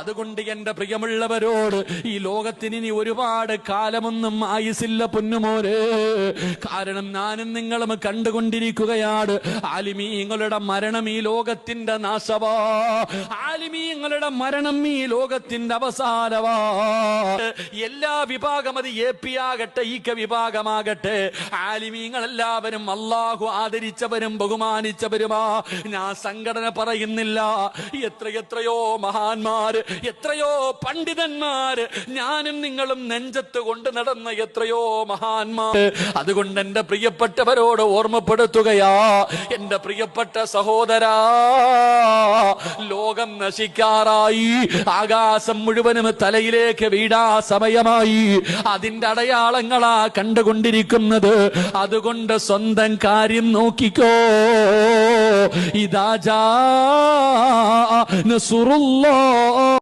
അതുകൊണ്ട് എന്റെ പ്രിയമുള്ളവരോട്, ഈ ലോകത്തിന് ഇനി ഒരുപാട് കാലമൊന്നും ആയുസില്ല പൊന്നുമോരെ. കാരണം ഞാനും നിങ്ങളും കണ്ടുകൊണ്ടിരിക്കുകയാണ് ആലിമീങ്ങളുടെ മരണം ഈ ലോകത്തിന്റെ നാശവാ, ആലിമീങ്ങളുടെ മരണം ഈ ലോകത്തിന്റെ അവസാനവാ. എല്ലാ വിഭാഗം, അത് AP ആകട്ടെ ഈക്ക വിഭാഗമാകട്ടെ, ആലിമീങ്ങളെല്ലാവരും അള്ളാഹു ആദരിച്ചവരും ബഹുമാനിച്ചവരുമാ. ഞാൻ സംഘടന പറയുന്നില്ല. എത്രയോ മഹാന്മാര്, എത്രയോ പണ്ഡിതന്മാര്, ഞാനും നിങ്ങളും നെഞ്ചത്ത് കൊണ്ട് നടന്ന എത്രയോ മഹാന്മാർ. അതുകൊണ്ട് എന്റെ പ്രിയപ്പെട്ടവരോട് ഓർമ്മപ്പെടുത്തുകയാ, എന്റെ പ്രിയപ്പെട്ട സഹോദരാ, ലോകം നശിക്കാറായി, ആകാശം മുഴുവനും തലയിലേക്ക് വീഴാ സമയമായി. അതിന്റെ അടയാളങ്ങളാ കണ്ടുകൊണ്ടിരിക്കുന്നത്. അതുകൊണ്ട് സ്വന്തം കാര്യം നോക്കിക്കോ. ഇദാ ജാ നസ്റുല്ലാഹ്